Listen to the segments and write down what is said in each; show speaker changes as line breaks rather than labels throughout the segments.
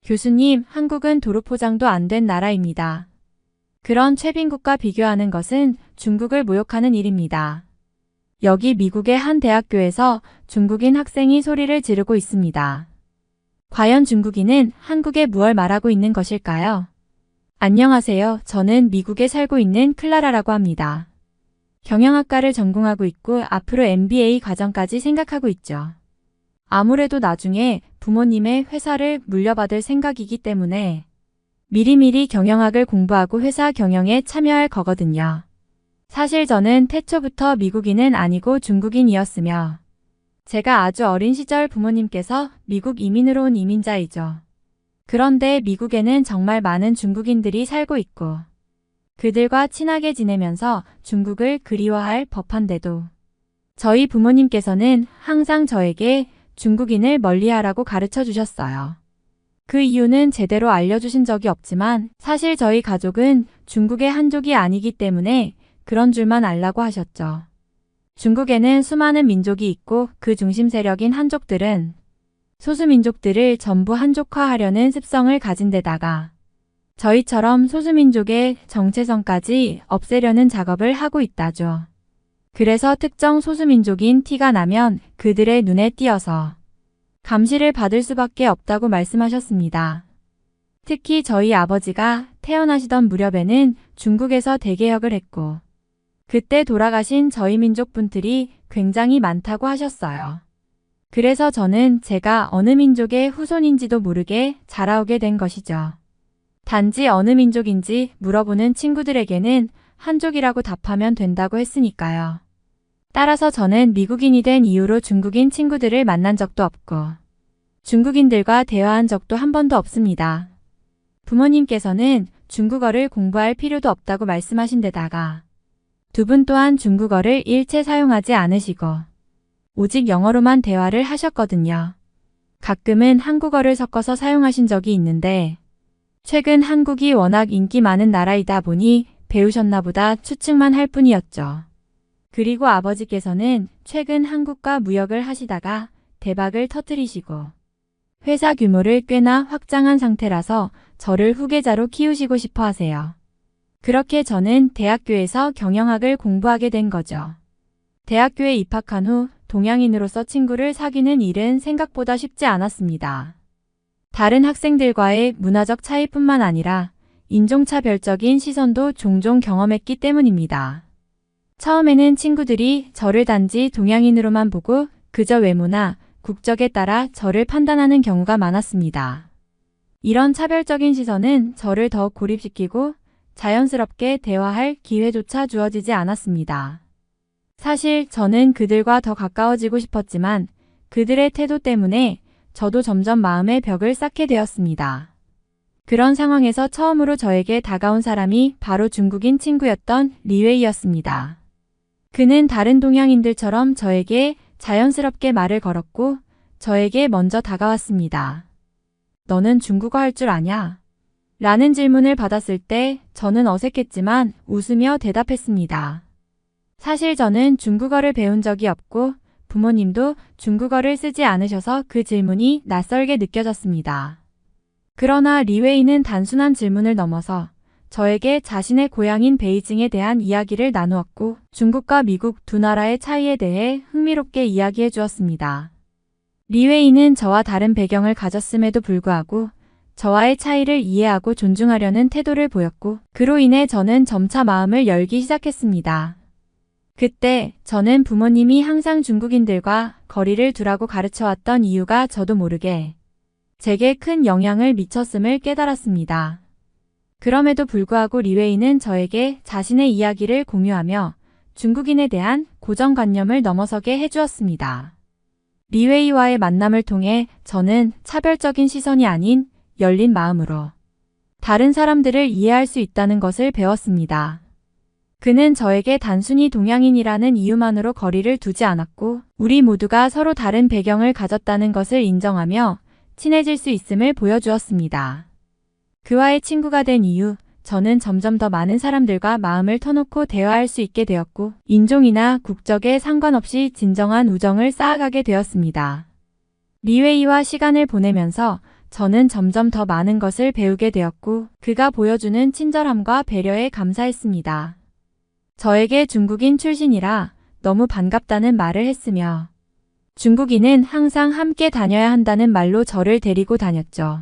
교수님, 한국은 도로 포장도 안 된 나라입니다. 그런 최빈국과 비교하는 것은 중국을 모욕하는 일입니다. 여기 미국의 한 대학교에서 중국인 학생이 소리를 지르고 있습니다. 과연 중국인은 한국에 무얼 말하고 있는 것일까요? 안녕하세요. 저는 미국에 살고 있는 클라라라고 합니다. 경영학과를 전공하고 있고 앞으로 MBA 과정까지 생각하고 있죠. 아무래도 나중에 부모님의 회사를 물려받을 생각이기 때문에 미리미리 경영학을 공부하고 회사 경영에 참여할 거거든요. 사실 저는 태초부터 미국인은 아니고 중국인이었으며 제가 아주 어린 시절 부모님께서 미국 이민으로 온 이민자이죠. 그런데 미국에는 정말 많은 중국인들이 살고 있고 그들과 친하게 지내면서 중국을 그리워할 법한데도 저희 부모님께서는 항상 저에게 중국인을 멀리하라고 가르쳐 주셨어요. 그 이유는 제대로 알려주신 적이 없지만 사실 저희 가족은 중국의 한족이 아니기 때문에 그런 줄만 알라고 하셨죠. 중국에는 수많은 민족이 있고 그 중심 세력인 한족들은 소수민족들을 전부 한족화하려는 습성을 가진 데다가 저희처럼 소수민족의 정체성까지 없애려는 작업을 하고 있다죠. 그래서 특정 소수민족인 티가 나면 그들의 눈에 띄어서 감시를 받을 수밖에 없다고 말씀하셨습니다. 특히 저희 아버지가 태어나시던 무렵에는 중국에서 대개혁을 했고 그때 돌아가신 저희 민족 분들이 굉장히 많다고 하셨어요. 그래서 저는 제가 어느 민족의 후손인지도 모르게 자라오게 된 것이죠. 단지 어느 민족인지 물어보는 친구들에게는 한족이라고 답하면 된다고 했으니까요. 따라서 저는 미국인이 된 이후로 중국인 친구들을 만난 적도 없고 중국인들과 대화한 적도 한 번도 없습니다. 부모님께서는 중국어를 공부할 필요도 없다고 말씀하신 데다가 두 분 또한 중국어를 일체 사용하지 않으시고 오직 영어로만 대화를 하셨거든요. 가끔은 한국어를 섞어서 사용하신 적이 있는데 최근 한국이 워낙 인기 많은 나라이다 보니 배우셨나 보다 추측만 할 뿐이었죠. 그리고 아버지께서는 최근 한국과 무역을 하시다가 대박을 터뜨리시고 회사 규모를 꽤나 확장한 상태라서 저를 후계자로 키우시고 싶어 하세요. 그렇게 저는 대학교에서 경영학을 공부하게 된 거죠. 대학교에 입학한 후 동양인으로서 친구를 사귀는 일은 생각보다 쉽지 않았습니다. 다른 학생들과의 문화적 차이뿐만 아니라 인종차별적인 시선도 종종 경험했기 때문입니다. 처음에는 친구들이 저를 단지 동양인으로만 보고 그저 외모나 국적에 따라 저를 판단하는 경우가 많았습니다. 이런 차별적인 시선은 저를 더 고립시키고 자연스럽게 대화할 기회조차 주어지지 않았습니다. 사실 저는 그들과 더 가까워지고 싶었지만 그들의 태도 때문에 저도 점점 마음의 벽을 쌓게 되었습니다. 그런 상황에서 처음으로 저에게 다가온 사람이 바로 중국인 친구였던 리웨이였습니다. 그는 다른 동양인들처럼 저에게 자연스럽게 말을 걸었고 저에게 먼저 다가왔습니다. 너는 중국어 할 줄 아냐? 라는 질문을 받았을 때 저는 어색했지만 웃으며 대답했습니다. 사실 저는 중국어를 배운 적이 없고 부모님도 중국어를 쓰지 않으셔서 그 질문이 낯설게 느껴졌습니다. 그러나 리웨이는 단순한 질문을 넘어서 저에게 자신의 고향인 베이징에 대한 이야기를 나누었고 중국과 미국 두 나라의 차이에 대해 흥미롭게 이야기해 주었습니다. 리웨이는 저와 다른 배경을 가졌음에도 불구하고 저와의 차이를 이해하고 존중하려는 태도를 보였고 그로 인해 저는 점차 마음을 열기 시작했습니다. 그때 저는 부모님이 항상 중국인들과 거리를 두라고 가르쳐왔던 이유가 저도 모르게 제게 큰 영향을 미쳤음을 깨달았습니다. 그럼에도 불구하고 리웨이는 저에게 자신의 이야기를 공유하며 중국인에 대한 고정관념을 넘어서게 해주었습니다. 리웨이와의 만남을 통해 저는 차별적인 시선이 아닌 열린 마음으로 다른 사람들을 이해할 수 있다는 것을 배웠습니다. 그는 저에게 단순히 동양인이라는 이유만으로 거리를 두지 않았고 우리 모두가 서로 다른 배경을 가졌다는 것을 인정하며 친해질 수 있음을 보여주었습니다. 그와의 친구가 된 이후 저는 점점 더 많은 사람들과 마음을 터놓고 대화할 수 있게 되었고 인종이나 국적에 상관없이 진정한 우정을 쌓아가게 되었습니다. 리웨이와 시간을 보내면서 저는 점점 더 많은 것을 배우게 되었고 그가 보여주는 친절함과 배려에 감사했습니다. 저에게 중국인 출신이라 너무 반갑다는 말을 했으며 중국인은 항상 함께 다녀야 한다는 말로 저를 데리고 다녔죠.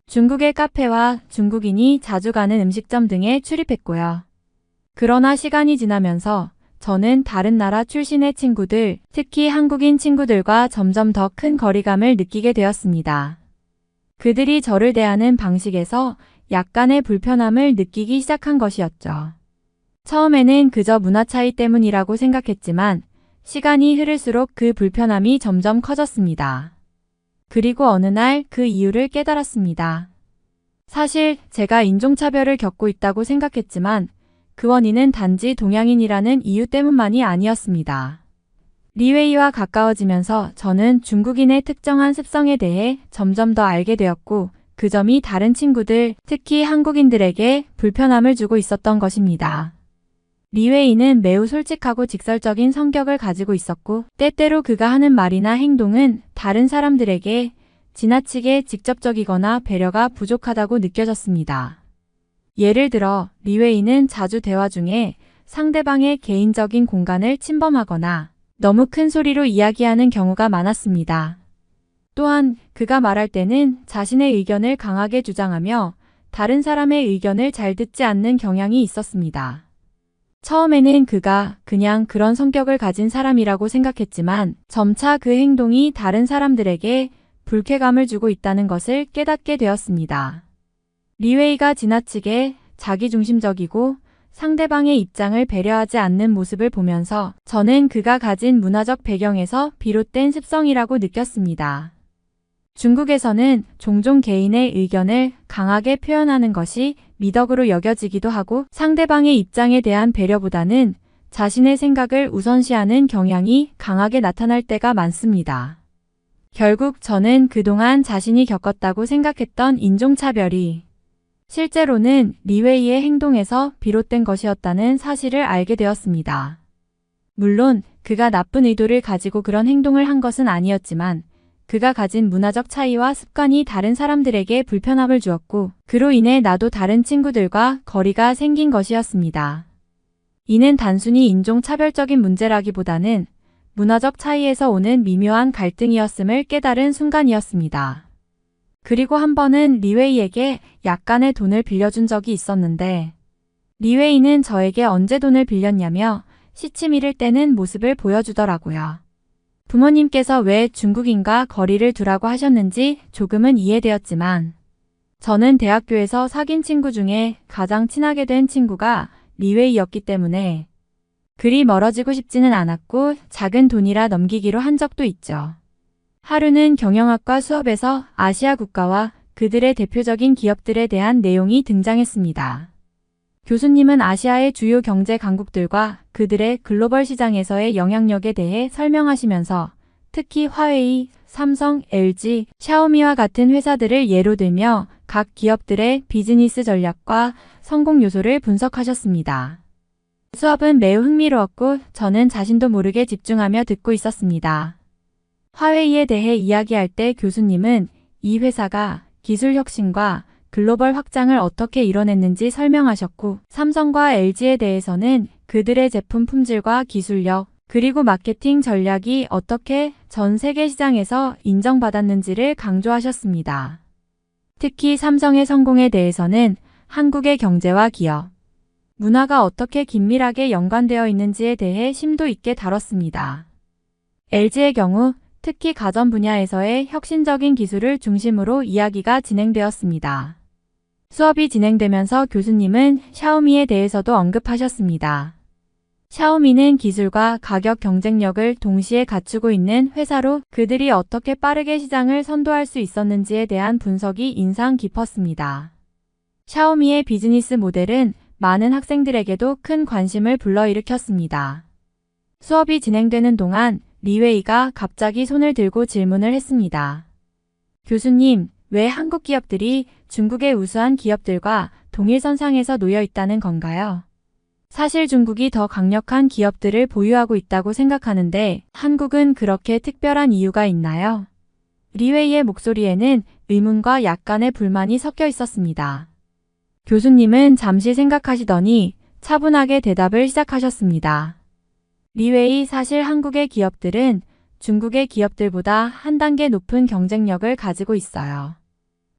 중국의 카페와 중국인이 자주 가는 음식점 등에 출입했고요. 그러나 시간이 지나면서 저는 다른 나라 출신의 친구들, 특히 한국인 친구들과 점점 더 큰 거리감을 느끼게 되었습니다. 그들이 저를 대하는 방식에서 약간의 불편함을 느끼기 시작한 것이었죠. 처음에는 그저 문화 차이 때문이라고 생각했지만 시간이 흐를수록 그 불편함이 점점 커졌습니다. 그리고 어느 날 그 이유를 깨달았습니다. 사실 제가 인종차별을 겪고 있다고 생각했지만 그 원인은 단지 동양인이라는 이유 때문만이 아니었습니다. 리웨이와 가까워지면서 저는 중국인의 특정한 습성에 대해 점점 더 알게 되었고 그 점이 다른 친구들, 특히 한국인들에게 불편함을 주고 있었던 것입니다. 리웨이는 매우 솔직하고 직설적인 성격을 가지고 있었고 때때로 그가 하는 말이나 행동은 다른 사람들에게 지나치게 직접적이거나 배려가 부족하다고 느껴졌습니다. 예를 들어 리웨이는 자주 대화 중에 상대방의 개인적인 공간을 침범하거나 너무 큰 소리로 이야기하는 경우가 많았습니다. 또한 그가 말할 때는 자신의 의견을 강하게 주장하며 다른 사람의 의견을 잘 듣지 않는 경향이 있었습니다. 처음에는 그가 그냥 그런 성격을 가진 사람이라고 생각했지만 점차 그 행동이 다른 사람들에게 불쾌감을 주고 있다는 것을 깨닫게 되었습니다. 리웨이가 지나치게 자기중심적이고 상대방의 입장을 배려하지 않는 모습을 보면서 저는 그가 가진 문화적 배경에서 비롯된 습성이라고 느꼈습니다. 중국에서는 종종 개인의 의견을 강하게 표현하는 것이 미덕으로 여겨지기도 하고 상대방의 입장에 대한 배려보다는 자신의 생각을 우선시하는 경향이 강하게 나타날 때가 많습니다. 결국 저는 그동안 자신이 겪었다고 생각했던 인종차별이 실제로는 리웨이의 행동에서 비롯된 것이었다는 사실을 알게 되었습니다. 물론 그가 나쁜 의도를 가지고 그런 행동을 한 것은 아니었지만 그가 가진 문화적 차이와 습관이 다른 사람들에게 불편함을 주었고 그로 인해 나도 다른 친구들과 거리가 생긴 것이었습니다. 이는 단순히 인종차별적인 문제라기보다는 문화적 차이에서 오는 미묘한 갈등이었음을 깨달은 순간이었습니다. 그리고 한 번은 리웨이에게 약간의 돈을 빌려준 적이 있었는데 리웨이는 저에게 언제 돈을 빌렸냐며 시침 잃을 때는 모습을 보여주더라고요. 부모님께서 왜 중국인과 거리를 두라고 하셨는지 조금은 이해되었지만 저는 대학교에서 사귄 친구 중에 가장 친하게 된 친구가 리웨이였기 때문에 그리 멀어지고 싶지는 않았고 작은 돈이라 넘기기로 한 적도 있죠. 하루는 경영학과 수업에서 아시아 국가와 그들의 대표적인 기업들에 대한 내용이 등장했습니다. 교수님은 아시아의 주요 경제 강국들과 그들의 글로벌 시장에서의 영향력에 대해 설명하시면서 특히 화웨이, 삼성, LG, 샤오미와 같은 회사들을 예로 들며 각 기업들의 비즈니스 전략과 성공 요소를 분석하셨습니다. 수업은 매우 흥미로웠고 저는 자신도 모르게 집중하며 듣고 있었습니다. 화웨이에 대해 이야기할 때 교수님은 이 회사가 기술 혁신과 글로벌 확장을 어떻게 이뤄냈는지 설명하셨고 삼성과 LG에 대해서는 그들의 제품 품질과 기술력 그리고 마케팅 전략이 어떻게 전 세계 시장에서 인정받았는지를 강조하셨습니다. 특히 삼성의 성공에 대해서는 한국의 경제와 기업, 문화가 어떻게 긴밀하게 연관되어 있는지에 대해 심도 있게 다뤘습니다. LG의 경우 특히 가전 분야에서의 혁신적인 기술을 중심으로 이야기가 진행되었습니다. 수업이 진행되면서 교수님은 샤오미에 대해서도 언급하셨습니다. 샤오미는 기술과 가격 경쟁력을 동시에 갖추고 있는 회사로 그들이 어떻게 빠르게 시장을 선도할 수 있었는지에 대한 분석이 인상 깊었습니다. 샤오미의 비즈니스 모델은 많은 학생들에게도 큰 관심을 불러일으켰습니다. 수업이 진행되는 동안 리웨이가 갑자기 손을 들고 질문을 했습니다. 교수님, 왜 한국 기업들이 중국의 우수한 기업들과 동일선상에서 놓여 있다는 건가요? 사실 중국이 더 강력한 기업들을 보유하고 있다고 생각하는데 한국은 그렇게 특별한 이유가 있나요? 리웨이의 목소리에는 의문과 약간의 불만이 섞여 있었습니다. 교수님은 잠시 생각하시더니 차분하게 대답을 시작하셨습니다. 리웨이, 사실 한국의 기업들은 중국의 기업들보다 한 단계 높은 경쟁력을 가지고 있어요.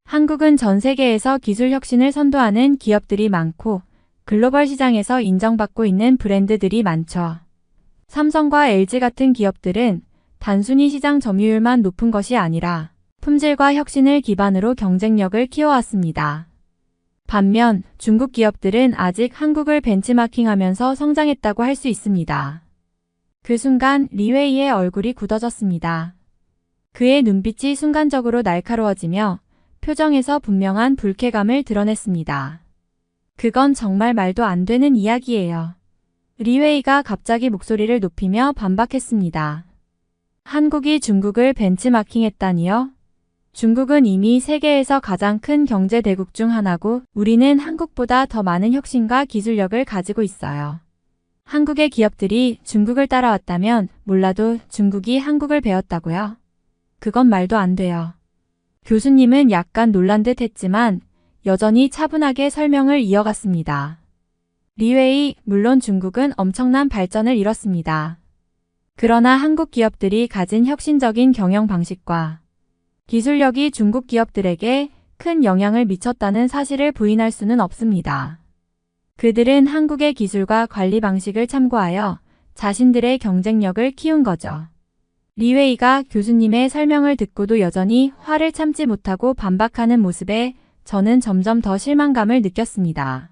한국은 전 세계에서 기술 혁신을 선도하는 기업들이 많고 글로벌 시장에서 인정받고 있는 브랜드들이 많죠. 삼성과 LG 같은 기업들은 단순히 시장 점유율만 높은 것이 아니라 품질과 혁신을 기반으로 경쟁력을 키워왔습니다. 반면 중국 기업들은 아직 한국을 벤치마킹하면서 성장했다고 할 수 있습니다. 그 순간 리웨이의 얼굴이 굳어졌습니다. 그의 눈빛이 순간적으로 날카로워지며 표정에서 분명한 불쾌감을 드러냈습니다. 그건 정말 말도 안 되는 이야기예요. 리웨이가 갑자기 목소리를 높이며 반박했습니다. 한국이 중국을 벤치마킹했다니요? 중국은 이미 세계에서 가장 큰 경제 대국 중 하나고 우리는 한국보다 더 많은 혁신과 기술력을 가지고 있어요. 한국의 기업들이 중국을 따라왔다면 몰라도 중국이 한국을 배웠다고요? 그건 말도 안 돼요. 교수님은 약간 놀란 듯 했지만 여전히 차분하게 설명을 이어갔습니다. 리웨이, 물론 중국은 엄청난 발전을 이뤘습니다. 그러나 한국 기업들이 가진 혁신적인 경영 방식과 기술력이 중국 기업들에게 큰 영향을 미쳤다는 사실을 부인할 수는 없습니다. 그들은 한국의 기술과 관리 방식을 참고하여 자신들의 경쟁력을 키운 거죠. 리웨이가 교수님의 설명을 듣고도 여전히 화를 참지 못하고 반박하는 모습에 저는 점점 더 실망감을 느꼈습니다.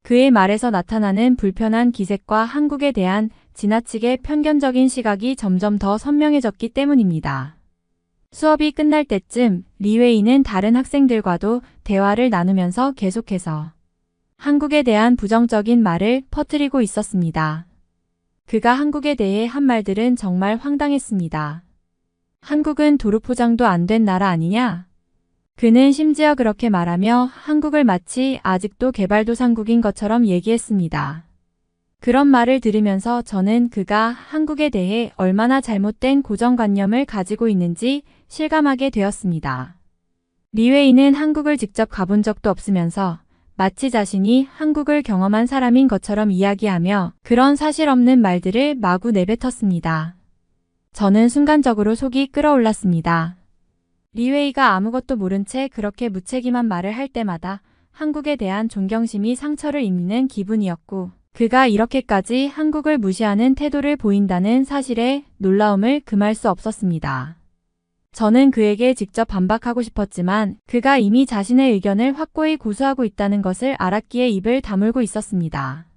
그의 말에서 나타나는 불편한 기색과 한국에 대한 지나치게 편견적인 시각이 점점 더 선명해졌기 때문입니다. 수업이 끝날 때쯤 리웨이는 다른 학생들과도 대화를 나누면서 계속해서 한국에 대한 부정적인 말을 퍼뜨리고 있었습니다. 그가 한국에 대해 한 말들은 정말 황당했습니다. 한국은 도로 포장도 안 된 나라 아니냐? 그는 심지어 그렇게 말하며 한국을 마치 아직도 개발도상국인 것처럼 얘기했습니다. 그런 말을 들으면서 저는 그가 한국에 대해 얼마나 잘못된 고정관념을 가지고 있는지 실감하게 되었습니다. 리웨이는 한국을 직접 가본 적도 없으면서 마치 자신이 한국을 경험한 사람인 것처럼 이야기하며 그런 사실 없는 말들을 마구 내뱉었습니다. 저는 순간적으로 속이 끓어올랐습니다. 리웨이가 아무것도 모른 채 그렇게 무책임한 말을 할 때마다 한국에 대한 존경심이 상처를 입는 기분이었고 그가 이렇게까지 한국을 무시하는 태도를 보인다는 사실에 놀라움을 금할 수 없었습니다. 저는 그에게 직접 반박하고 싶었지만 그가 이미 자신의 의견을 확고히 고수하고 있다는 것을 알았기에 입을 다물고 있었습니다.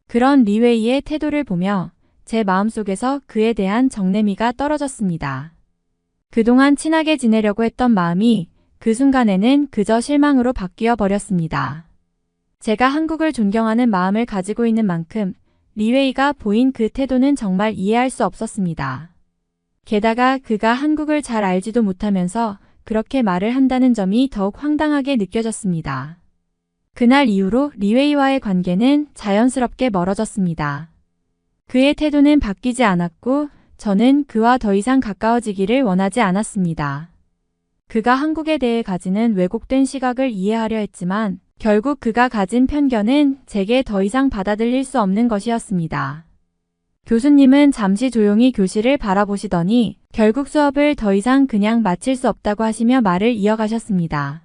그런 리웨이의 태도를 보며 제 마음속에서 그에 대한 정내미가 떨어졌습니다. 그동안 친하게 지내려고 했던 마음이 그 순간에는 그저 실망으로 바뀌어 버렸습니다. 제가 한국을 존경하는 마음을 가지고 있는 만큼 리웨이가 보인 그 태도는 정말 이해할 수 없었습니다. 게다가 그가 한국을 잘 알지도 못하면서 그렇게 말을 한다는 점이 더욱 황당하게 느껴졌습니다. 그날 이후로 리웨이와의 관계는 자연스럽게 멀어졌습니다. 그의 태도는 바뀌지 않았고 저는 그와 더 이상 가까워지기를 원하지 않았습니다. 그가 한국에 대해 가지는 왜곡된 시각을 이해하려 했지만 결국 그가 가진 편견은 제게 더 이상 받아들일 수 없는 것이었습니다. 교수님은 잠시 조용히 교실을 바라보시더니 결국 수업을 더 이상 그냥 마칠 수 없다고 하시며 말을 이어가셨습니다.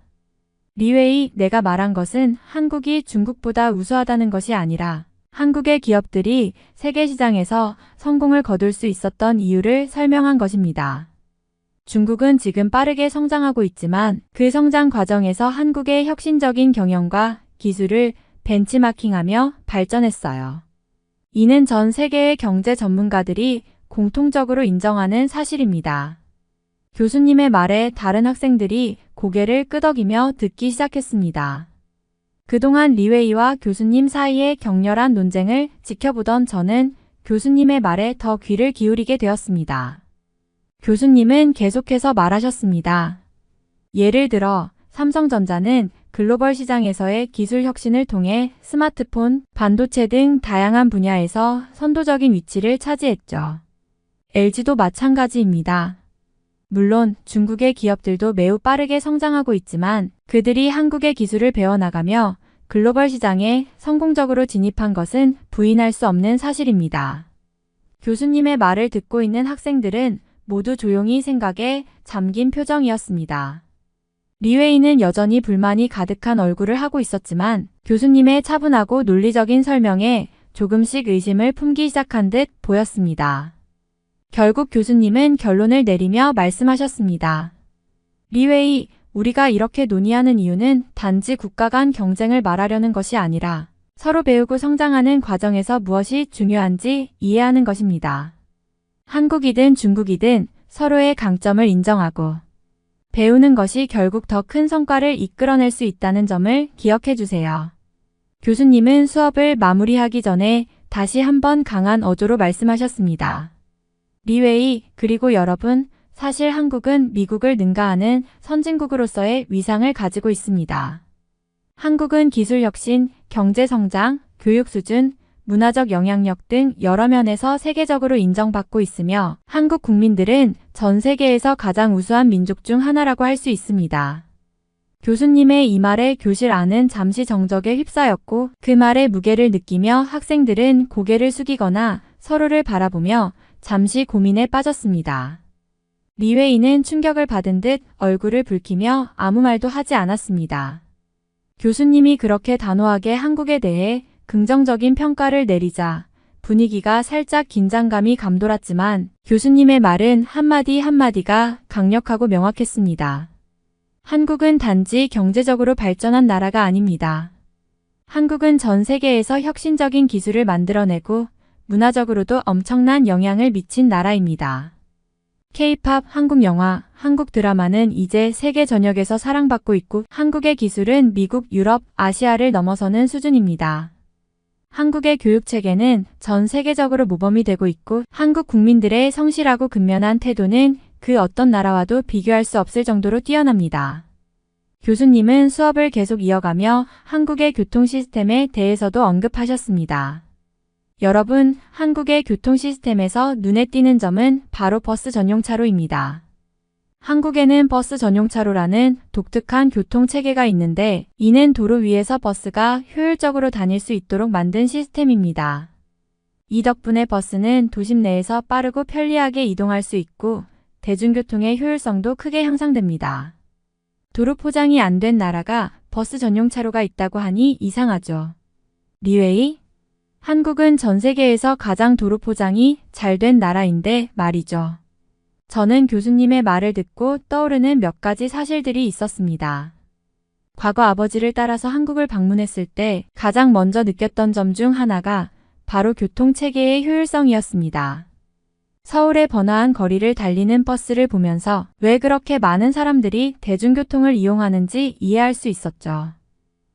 리웨이, 내가 말한 것은 한국이 중국보다 우수하다는 것이 아니라 한국의 기업들이 세계 시장에서 성공을 거둘 수 있었던 이유를 설명한 것입니다. 중국은 지금 빠르게 성장하고 있지만 그 성장 과정에서 한국의 혁신적인 경영과 기술을 벤치마킹하며 발전했어요. 이는 전 세계의 경제 전문가들이 공통적으로 인정하는 사실입니다. 교수님의 말에 다른 학생들이 고개를 끄덕이며 듣기 시작했습니다. 그동안 리웨이와 교수님 사이의 격렬한 논쟁을 지켜보던 저는 교수님의 말에 더 귀를 기울이게 되었습니다. 교수님은 계속해서 말하셨습니다. 예를 들어 삼성전자는 글로벌 시장에서의 기술 혁신을 통해 스마트폰, 반도체 등 다양한 분야에서 선도적인 위치를 차지했죠. LG도 마찬가지입니다. 물론 중국의 기업들도 매우 빠르게 성장하고 있지만 그들이 한국의 기술을 배워나가며 글로벌 시장에 성공적으로 진입한 것은 부인할 수 없는 사실입니다. 교수님의 말을 듣고 있는 학생들은 모두 조용히 생각에 잠긴 표정이었습니다. 리웨이는 여전히 불만이 가득한 얼굴을 하고 있었지만 교수님의 차분하고 논리적인 설명에 조금씩 의심을 품기 시작한 듯 보였습니다. 결국 교수님은 결론을 내리며 말씀하셨습니다. 리웨이, 우리가 이렇게 논의하는 이유는 단지 국가 간 경쟁을 말하려는 것이 아니라 서로 배우고 성장하는 과정에서 무엇이 중요한지 이해하는 것입니다. 한국이든 중국이든 서로의 강점을 인정하고 배우는 것이 결국 더 큰 성과를 이끌어낼 수 있다는 점을 기억해 주세요. 교수님은 수업을 마무리하기 전에 다시 한번 강한 어조로 말씀하셨습니다. 리웨이, 그리고 여러분, 사실 한국은 미국을 능가하는 선진국으로서의 위상을 가지고 있습니다. 한국은 기술 혁신, 경제 성장, 교육 수준, 문화적 영향력 등 여러 면에서 세계적으로 인정받고 있으며 한국 국민들은 전 세계에서 가장 우수한 민족 중 하나라고 할 수 있습니다. 교수님의 이 말에 교실 안은 잠시 정적에 휩싸였고 그 말의 무게를 느끼며 학생들은 고개를 숙이거나 서로를 바라보며 잠시 고민에 빠졌습니다. 리웨이는 충격을 받은 듯 얼굴을 붉히며 아무 말도 하지 않았습니다. 교수님이 그렇게 단호하게 한국에 대해 긍정적인 평가를 내리자 분위기가 살짝 긴장감이 감돌았지만 교수님의 말은 한마디 한마디가 강력하고 명확했습니다. 한국은 단지 경제적으로 발전한 나라가 아닙니다. 한국은 전 세계에서 혁신적인 기술을 만들어내고 문화적으로도 엄청난 영향을 미친 나라입니다. K-팝, 한국 영화, 한국 드라마는 이제 세계 전역에서 사랑받고 있고 한국의 기술은 미국, 유럽, 아시아를 넘어서는 수준입니다. 한국의 교육체계는 전 세계적으로 모범이 되고 있고 한국 국민들의 성실하고 근면한 태도는 그 어떤 나라와도 비교할 수 없을 정도로 뛰어납니다. 교수님은 수업을 계속 이어가며 한국의 교통 시스템에 대해서도 언급하셨습니다. 여러분, 한국의 교통 시스템에서 눈에 띄는 점은 바로 버스 전용차로입니다. 한국에는 버스 전용차로라는 독특한 교통체계가 있는데 이는 도로 위에서 버스가 효율적으로 다닐 수 있도록 만든 시스템입니다. 이 덕분에 버스는 도심 내에서 빠르고 편리하게 이동할 수 있고 대중교통의 효율성도 크게 향상됩니다. 도로 포장이 안 된 나라가 버스 전용차로가 있다고 하니 이상하죠. 리웨이? 한국은 전 세계에서 가장 도로 포장이 잘 된 나라인데 말이죠. 저는 교수님의 말을 듣고 떠오르는 몇 가지 사실들이 있었습니다. 과거 아버지를 따라서 한국을 방문했을 때 가장 먼저 느꼈던 점 중 하나가 바로 교통체계의 효율성이었습니다. 서울의 번화한 거리를 달리는 버스를 보면서 왜 그렇게 많은 사람들이 대중교통을 이용하는지 이해할 수 있었죠.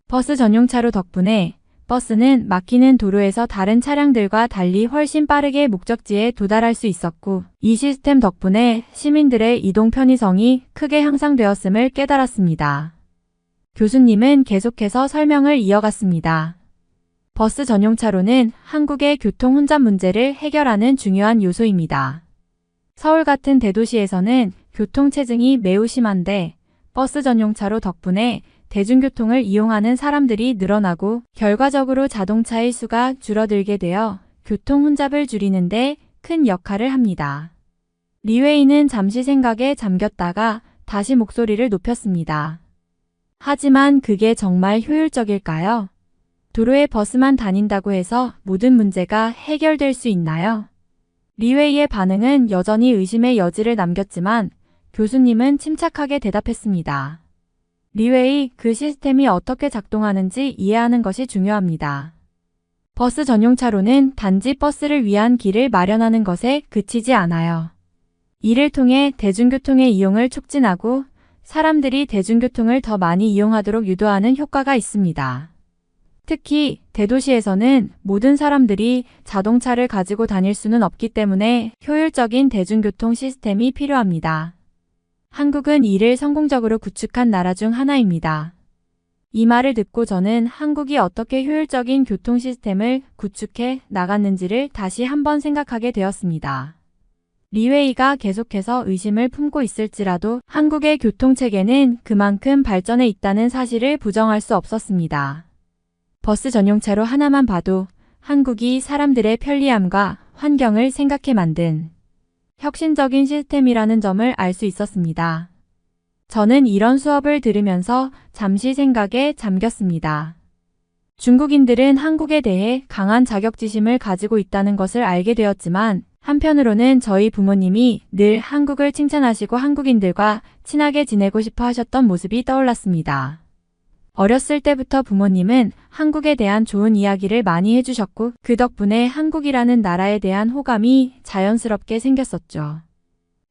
버스 전용차로 덕분에 버스는 막히는 도로에서 다른 차량들과 달리 훨씬 빠르게 목적지에 도달할 수 있었고 이 시스템 덕분에 시민들의 이동 편의성이 크게 향상되었음을 깨달았습니다. 교수님은 계속해서 설명을 이어갔습니다. 버스 전용차로는 한국의 교통 혼잡 문제를 해결하는 중요한 요소입니다. 서울 같은 대도시에서는 교통체증이 매우 심한데 버스 전용차로 덕분에 대중교통을 이용하는 사람들이 늘어나고 결과적으로 자동차의 수가 줄어들게 되어 교통 혼잡을 줄이는데 큰 역할을 합니다. 리웨이는 잠시 생각에 잠겼다가 다시 목소리를 높였습니다. 하지만 그게 정말 효율적일까요? 도로에 버스만 다닌다고 해서 모든 문제가 해결될 수 있나요? 리웨이의 반응은 여전히 의심의 여지를 남겼지만 교수님은 침착하게 대답했습니다. 리웨이, 그 시스템이 어떻게 작동하는지 이해하는 것이 중요합니다. 버스 전용차로는 단지 버스를 위한 길을 마련하는 것에 그치지 않아요. 이를 통해 대중교통의 이용을 촉진하고 사람들이 대중교통을 더 많이 이용하도록 유도하는 효과가 있습니다. 특히 대도시에서는 모든 사람들이 자동차를 가지고 다닐 수는 없기 때문에 효율적인 대중교통 시스템이 필요합니다. 한국은 이를 성공적으로 구축한 나라 중 하나입니다. 이 말을 듣고 저는 한국이 어떻게 효율적인 교통 시스템을 구축해 나갔는지를 다시 한번 생각하게 되었습니다. 리웨이가 계속해서 의심을 품고 있을지라도 한국의 교통체계는 그만큼 발전해 있다는 사실을 부정할 수 없었습니다. 버스 전용차로 하나만 봐도 한국이 사람들의 편리함과 환경을 생각해 만든 혁신적인 시스템이라는 점을 알 수 있었습니다. 저는 이런 수업을 들으면서 잠시 생각에 잠겼습니다. 중국인들은 한국에 대해 강한 자격지심을 가지고 있다는 것을 알게 되었지만 한편으로는 저희 부모님이 늘 한국을 칭찬하시고 한국인들과 친하게 지내고 싶어 하셨던 모습이 떠올랐습니다. 어렸을 때부터 부모님은 한국에 대한 좋은 이야기를 많이 해주셨고 그 덕분에 한국이라는 나라에 대한 호감이 자연스럽게 생겼었죠.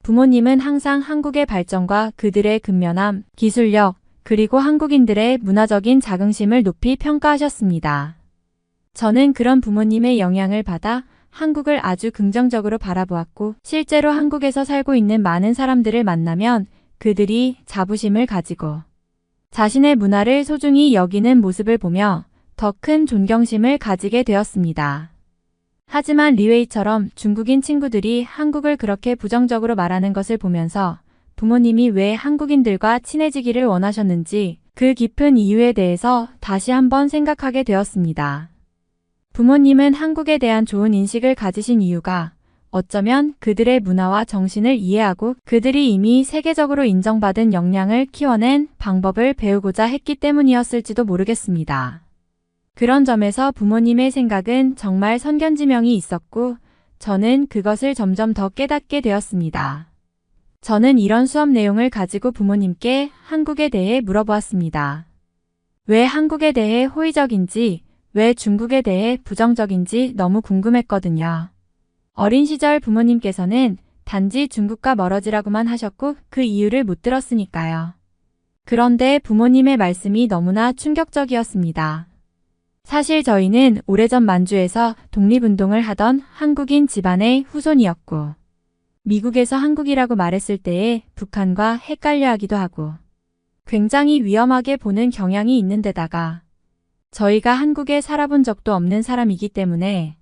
부모님은 항상 한국의 발전과 그들의 근면함, 기술력, 그리고 한국인들의 문화적인 자긍심을 높이 평가하셨습니다. 저는 그런 부모님의 영향을 받아 한국을 아주 긍정적으로 바라보았고 실제로 한국에서 살고 있는 많은 사람들을 만나면 그들이 자부심을 가지고 자신의 문화를 소중히 여기는 모습을 보며 더 큰 존경심을 가지게 되었습니다. 하지만 리웨이처럼 중국인 친구들이 한국을 그렇게 부정적으로 말하는 것을 보면서 부모님이 왜 한국인들과 친해지기를 원하셨는지 그 깊은 이유에 대해서 다시 한번 생각하게 되었습니다. 부모님은 한국에 대한 좋은 인식을 가지신 이유가 어쩌면 그들의 문화와 정신을 이해하고 그들이 이미 세계적으로 인정받은 역량을 키워낸 방법을 배우고자 했기 때문이었을지도 모르겠습니다. 그런 점에서 부모님의 생각은 정말 선견지명이 있었고 저는 그것을 점점 더 깨닫게 되었습니다. 저는 이런 수업 내용을 가지고 부모님께 한국에 대해 물어보았습니다. 왜 한국에 대해 호의적인지, 왜 중국에 대해 부정적인지 너무 궁금했거든요. 어린 시절 부모님께서는 단지 중국과 멀어지라고만 하셨고 그 이유를 못 들었으니까요. 그런데 부모님의 말씀이 너무나 충격적이었습니다. 사실 저희는 오래전 만주에서 독립운동을 하던 한국인 집안의 후손이었고 미국에서 한국이라고 말했을 때에 북한과 헷갈려 하기도 하고 굉장히 위험하게 보는 경향이 있는 데다가 저희가 한국에 살아본 적도 없는 사람이기 때문에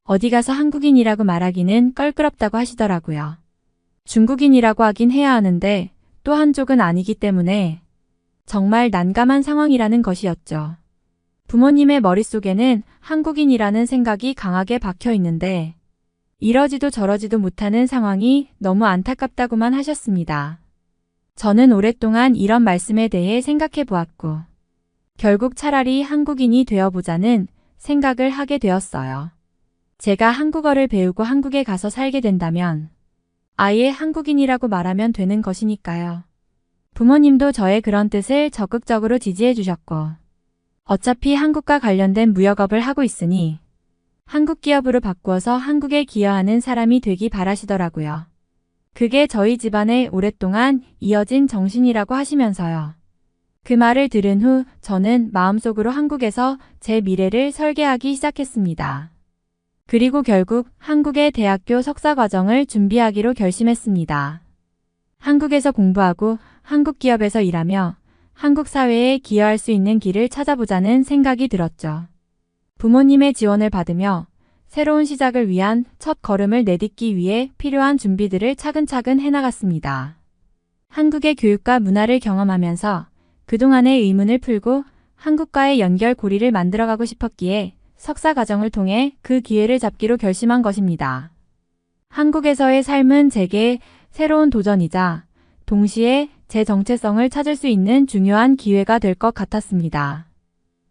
어디 가서 한국인이라고 말하기는 껄끄럽다고 하시더라고요. 중국인이라고 하긴 해야 하는데 또 한족은 아니기 때문에 정말 난감한 상황이라는 것이었죠. 부모님의 머릿속에는 한국인이라는 생각이 강하게 박혀 있는데 이러지도 저러지도 못하는 상황이 너무 안타깝다고만 하셨습니다. 저는 오랫동안 이런 말씀에 대해 생각해 보았고 결국 차라리 한국인이 되어보자는 생각을 하게 되었어요. 제가 한국어를 배우고 한국에 가서 살게 된다면 아예 한국인이라고 말하면 되는 것이니까요. 부모님도 저의 그런 뜻을 적극적으로 지지해 주셨고 어차피 한국과 관련된 무역업을 하고 있으니 한국 기업으로 바꾸어서 한국에 기여하는 사람이 되기 바라시더라고요. 그게 저희 집안의 오랫동안 이어진 정신이라고 하시면서요. 그 말을 들은 후 저는 마음속으로 한국에서 제 미래를 설계하기 시작했습니다. 그리고 결국 한국의 대학교 석사 과정을 준비하기로 결심했습니다. 한국에서 공부하고 한국 기업에서 일하며 한국 사회에 기여할 수 있는 길을 찾아보자는 생각이 들었죠. 부모님의 지원을 받으며 새로운 시작을 위한 첫 걸음을 내딛기 위해 필요한 준비들을 차근차근 해나갔습니다. 한국의 교육과 문화를 경험하면서 그동안의 의문을 풀고 한국과의 연결고리를 만들어가고 싶었기에 석사 과정을 통해 그 기회를 잡기로 결심한 것입니다. 한국에서의 삶은 제게 새로운 도전이자 동시에 제 정체성을 찾을 수 있는 중요한 기회가 될 것 같았습니다.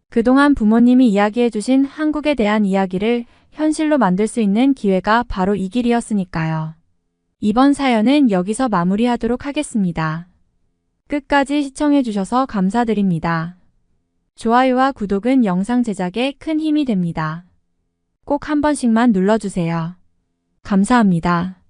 그동안 부모님이 이야기해 주신 한국에 대한 이야기를 현실로 만들 수 있는 기회가 바로 이 길이었으니까요. 이번 사연은 여기서 마무리하도록 하겠습니다. 끝까지 시청해 주셔서 감사드립니다. 좋아요와 구독은 영상 제작에 큰 힘이 됩니다. 꼭 한 번씩만 눌러주세요. 감사합니다.